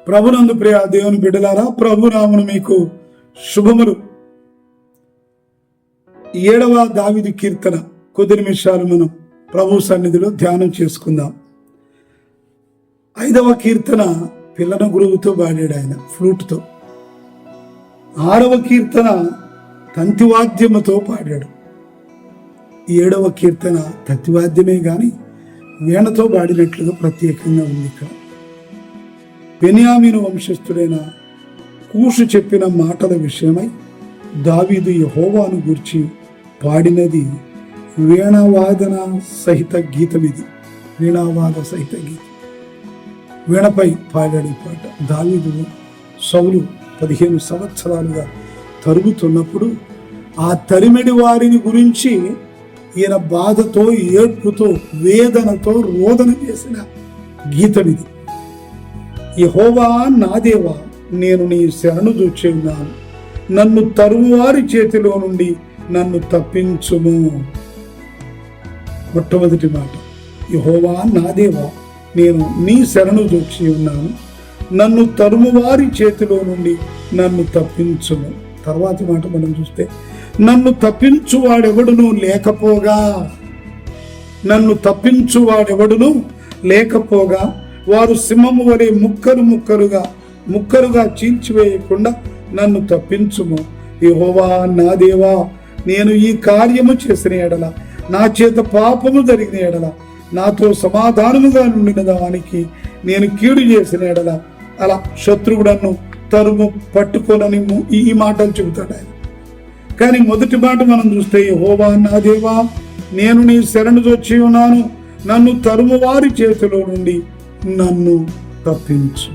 ప్రభునందు ప్రియ దేవుని బిడ్డలారా, ప్రభు నామమున మీకు శుభములు. 7వ దావీదు కీర్తన కొద్ది నిమిషాలు మనం ప్రభు సన్నిధిలో ధ్యానం చేసుకుందాం. 5వ కీర్తన పిల్లన గురువుతో పాడాడు ఆయన, ఫ్లూట్తో. 6వ కీర్తన తంతివాద్యముతో పాడాడు. 7వ కీర్తన తంతివాద్యమే గాని వీణతో పాడినట్లుగా ప్రత్యేకంగా ఉంది. ఇక్కడ బెన్యామీను వంశస్థుడైన కూషు చెప్పిన మాటల విషయమై దావీదు యెహోవాను గూర్చి పాడినది వీణావాదన సహిత గీతం. ఇది వీణావాద సహిత గీతం, వీణపై పాడాడు ఈ పాట. దావీదు సౌలు 15 సంవత్సరాలుగా తరుగుతున్నప్పుడు ఆ తరిమెడి వారిని గురించి ఈయన బాధతో, ఏడ్పుతో, వేదనతో రోదన చేసిన గీతం ఇది. యెహోవా నా దేవా, నేను నీ శరణు జొచ్చి ఉన్నాను, నన్ను తరువారి చేతిలో నుండి నన్ను తప్పించుము. మొట్టమొదటి మాట, యెహోవా నా దేవా, నేను నీ శరణు జొచ్చి ఉన్నాను, నన్ను తరువారి చేతిలో నుండి నన్ను తప్పించుము. తర్వాతి మాట మనం చూస్తే, నన్ను తప్పించువాడెవడును లేకపోగా, నన్ను తప్పించువాడెవడును లేకపోగా వారు సింహము వలె ముక్కలుగా చీల్చివేయకుండా నన్ను తప్పించుము. యెహోవా నా దేవా, నేను ఈ కార్యము చేసిన ఎడల, నా చేత పాపము జరిగిన ఎడల, నాతో సమాధానముగా నుండిన దానికి నేను కీడు చేసిన ఎడల, అలా శత్రువుడను తరుము పట్టుకోనని ఈ మాటలు చెబుతాడు ఆయన. కానీ మొదటి మాట మనం చూస్తే, యెహోవా నా దేవా, నేను నీ శరణు జొచ్చి ఉన్నాను, నన్ను తరుము వారి చేతిలో నుండి నన్ను తప్పించు.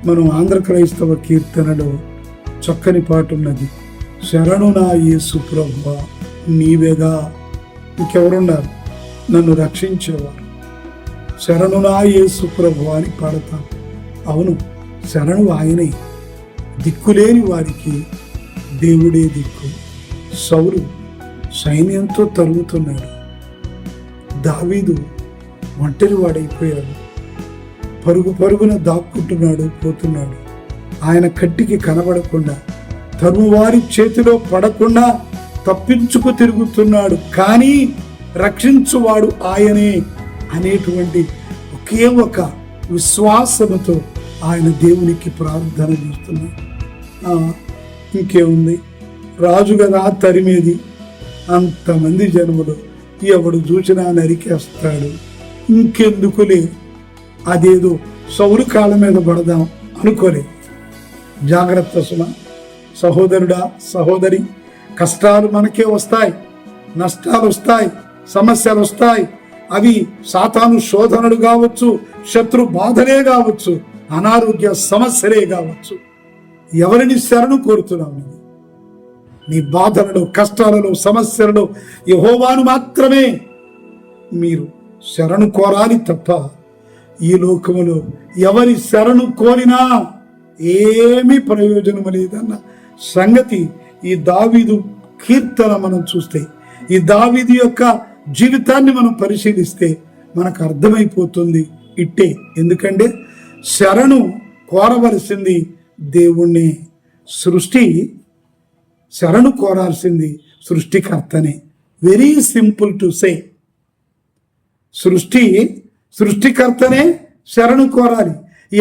మనం ఆంధ్ర క్రైస్తవ కీర్తనలో చక్కని పాట ఉన్నది, శరణు నా యేసు ప్రభువా నీవేగా. ఇంకెవరున్నారు నన్ను రక్షించేవారు? శరణు నా యేసు ప్రభువా అని పాడతాం. అవును, శరణు ఆయనే. దిక్కులేని వారికి దేవుడే దిక్కు. సౌలు సైన్యంతో తరుగుతున్నాడు, దావీదు ఒంటరి వాడైపోయాడు, పరుగున దాక్కుంటున్నాడు, పోతున్నాడు. ఆయన కంటికి కనబడకుండా, తరువారి చేతిలో పడకుండా తప్పించుకు తిరుగుతున్నాడు. కానీ రక్షించువాడు ఆయనే అనేటువంటి ఒకే ఒక విశ్వాసముతో ఆయన దేవునికి ప్రార్థన చేస్తున్నాడు. ఇంకేముంది, రాజు కదా తరిమేది, అంతమంది జనములు ఎవడు చూసినా నరికేస్తాడు, ఇంకెందుకులే, అదేదో సౌలు కాళ్ళ మీద పడదాం అనుకోలే. జాగ్రత్త సుమ, సహోదరుడా, సహోదరి, కష్టాలు మనకే వస్తాయి, నష్టాలు వస్తాయి, సమస్యలు వస్తాయి. అవి సాతాను శోధనలు కావచ్చు, శత్రు బాధలే కావచ్చు, అనారోగ్య సమస్యలే కావచ్చు. ఎవరిని శరణు కోరుతున్నావు? నీ బాధలలో, కష్టాలలో, సమస్యలలో యెహోవాను మాత్రమే మీరు శరణు కోరాలి తప్ప ఈ లోకములో ఎవరి శరణు కోరినా ఏమీ ప్రయోజనం లేదన్న సంగతి ఈ దావీదు కీర్తన మనం చూస్తే, ఈ దావీదు యొక్క జీవితాన్ని మనం పరిశీలిస్తే మనకు అర్థమైపోతుంది ఇట్టే. ఎందుకంటే శరణు కోరవలసింది దేవుణ్ణి. శరణు కోరాల్సింది సృష్టికర్తనే. Very simple to say. సృష్టికర్తనే శరణు కోరాలి.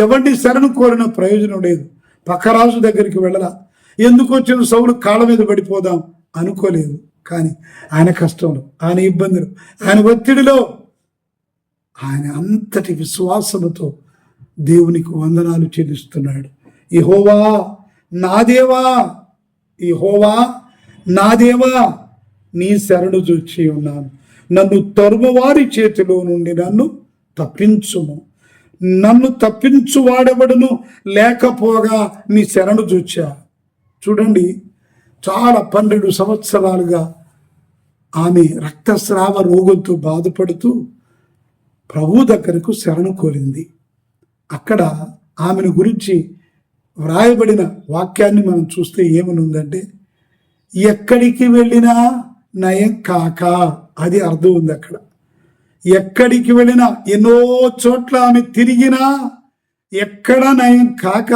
ఎవరిని శరణు కోరిన ప్రయోజనం లేదు. పక్కరాజు దగ్గరికి వెళ్ళలా. ఎందుకు వచ్చిన సౌలు కాళ్ళ మీద పడిపోదాం అనుకోలేదు. కానీ ఆయన కష్టంలో, ఆయన ఇబ్బందులు, ఆయన ఒత్తిడిలో ఆయన అంతటి విశ్వాసముతో దేవునికి వందనాలు చెల్లిస్తున్నాడు. యెహోవా నా దేవా, యెహోవా నా దేవా, నీ శరణు జొచ్చి ఉన్నాను, నన్ను తరుమువారి చేతిలో నుండి నన్ను తప్పించుము. నన్ను తప్పించువాడెవడును లేకపోగా నీ శరణు జొచ్చా. చూడండి, చాలా 12 సంవత్సరాలుగా ఆమె రక్తస్రావ రోగంతో బాధపడుతూ ప్రభు దగ్గరకు శరణు కోరింది. అక్కడ ఆమెను గురించి వ్రాయబడిన వాక్యాన్ని మనం చూస్తే ఏమనుందంటే, ఎక్కడికి వెళ్ళినా నయం కాక, అది అర్థం ఉంది అక్కడ. ఎక్కడికి వెళ్ళినా, ఎన్నో చోట్ల ఆమె తిరిగినా ఎక్కడ నయం కాక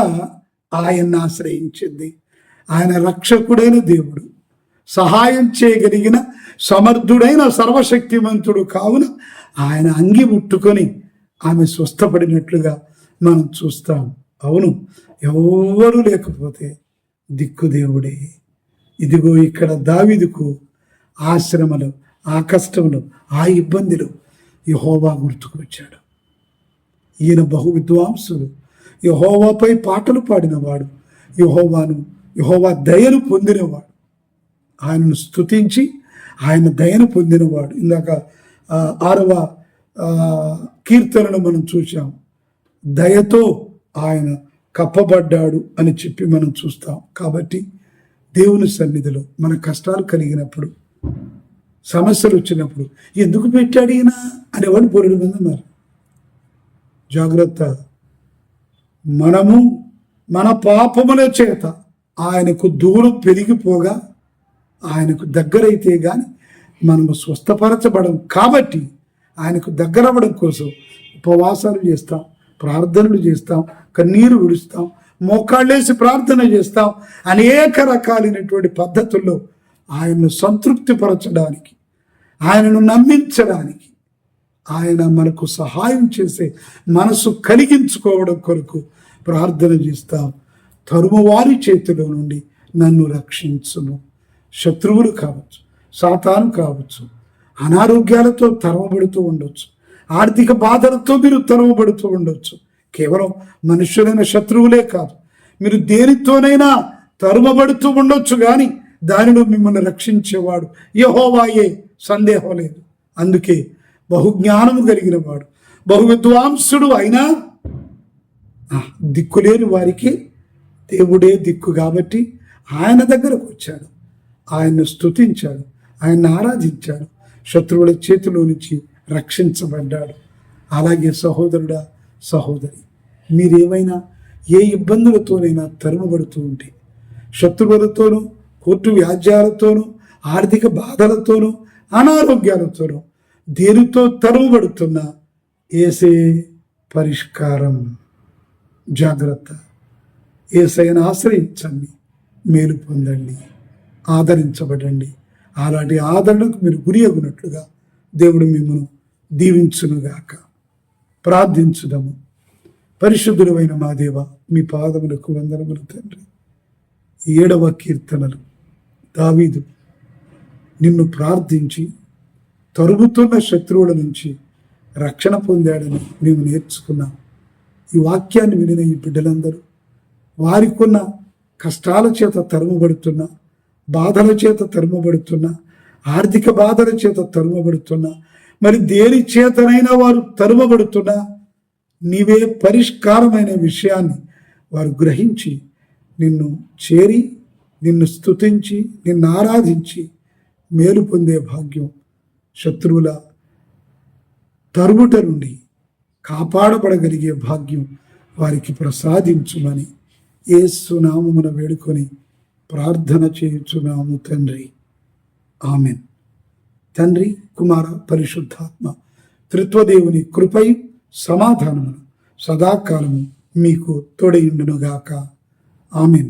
ఆయన్ని ఆశ్రయించింది. ఆయన రక్షకుడైన దేవుడు, సహాయం చేయగలిగిన సమర్థుడైన సర్వశక్తిమంతుడు కావున ఆయన అంగి ముట్టుకొని ఆమె స్వస్థపడినట్లుగా మనం చూస్తాం. అవును, ఎవరు లేకపోతే దిక్కు దేవుడే. ఇదిగో ఇక్కడ దావీదుకు ఆ శ్రమలు, ఆ కష్టములు, ఆ ఇబ్బందులు యెహోవా గుర్తుకు వచ్చాడు. ఈయన బహు విద్వాంసుడు, యెహోవాపై పాటలు పాడినవాడు, యెహోవా దయను పొందినవాడు, ఆయనను స్తుతించి ఆయన దయను పొందినవాడు. ఇందాక 6వ కీర్తనను మనం చూసాం. దయతో ఆయన కప్పబడ్డాడు అని చెప్పి మనం చూస్తాం. కాబట్టి దేవుని సన్నిధిలో మన కష్టాలు కలిగినప్పుడు, సమస్యలు వచ్చినప్పుడు ఎందుకు పెట్టాడు ఈయన అనేవాడు బోరెడు మంది ఉన్నారు. జాగ్రత్త. మనము మన పాపముల చేత ఆయనకు దూరం పెరిగిపోగా ఆయనకు దగ్గరైతే కానీ మనము స్వస్థపరచబడం. కాబట్టి ఆయనకు దగ్గరవ్వడం కోసం ఉపవాసాలు చేస్తాం, ప్రార్థనలు చేస్తాం, కన్నీరు విడుస్తాం, మోకాళ్ళేసి ప్రార్థన చేస్తాం. అనేక రకాలైనటువంటి పద్ధతుల్లో ఆయనను సంతృప్తిపరచడానికి, ఆయనను నమ్మించడానికి, ఆయన మనకు సహాయం చేసే మనసు కలిగించుకోవడం కొరకు ప్రార్థన చేస్తాం. తరుమువారి చేతిలో నుండి నన్ను రక్షించును. శత్రువులు కావచ్చు, సాతాను కావచ్చు, అనారోగ్యాలతో తరమబడుతూ ఉండొచ్చు, ఆర్థిక బాధలతో మీరు తరమబడుతూ ఉండొచ్చు. కేవలం మనుష్యులైన శత్రువులే కాదు, మీరు దేనితోనైనా తరుమబడుతూ ఉండొచ్చు, కానీ దానిలో మిమ్మల్ని రక్షించేవాడు యెహోవాయే, సందేహం లేదు. అందుకే బహుజ్ఞానము కలిగిన వాడు, బహు విద్వాంసుడు అయినా దిక్కులేని వారికి దేవుడే దిక్కు. కాబట్టి ఆయన దగ్గరకు వచ్చాడు, ఆయన్ను స్తుతించాడు, ఆయన్ని ఆరాధించాడు, శత్రువుల చేతిలో నుంచి రక్షించబడ్డాడు. అలాగే సహోదరుడా, సహోదరి, మీరేమైనా ఏ ఇబ్బందులతోనైనా తరుమబడుతూ ఉంటే, శత్రువులతోనూ, కోర్టు వ్యాజ్యాలతోనూ, ఆర్థిక బాధలతోనూ, అనారోగ్యాలతోనూ దేనితో తరుమబడుతున్నా యేసే పరిష్కారం. జాగ్రత్త. యేసయ్యను ఆశ్రయించండి, మేలు పొందండి, ఆదరించబడండి. అలాంటి ఆదరణకు మీరు గురి అగునట్లుగా దేవుడు మిమ్మల్ని దీవించునుగాక. ప్రార్థించుదాము. పరిశుద్ధుడైన మా దేవ, మీ పాదములకు వందనములు తండ్రి. 7వ కీర్తనలు దావీదు నిన్ను ప్రార్థించి తరుగుతున్న శత్రువుల నుంచి రక్షణ పొందాడని మేము నేర్చుకున్నాం. ఈ వాక్యాన్ని వినిన ఈ బిడ్డలందరూ వారికున్న కష్టాల చేత తరుమబడుతున్నా, బాధల చేత తరుమబడుతున్నా, ఆర్థిక బాధల చేత తరుమబడుతున్నా, మరి దేని చేతనైనా వారు తరుమబడుతున్నా నీవే పరిష్కారమైన విషయాన్ని వారు గ్రహించి నిన్ను చేరి, నిన్ను స్తుతించి, నిన్ను ఆరాధించి మేలు పొందే భాగ్యం, శత్రువుల తరుముట నుండి కాపాడబడగలిగే భాగ్యం వారికి ప్రసాదించుమని యేసు నామమున వేడుకొని ప్రార్థన చేయుచున్నాము తండ్రి. ఆమెన్. తండ్రి, కుమార, పరిశుద్ధాత్మ త్రిత్వదేవుని కృపయు సమాధానమును సదాకాలము మీకు తోడయుండునుగాక. ఆమెన్.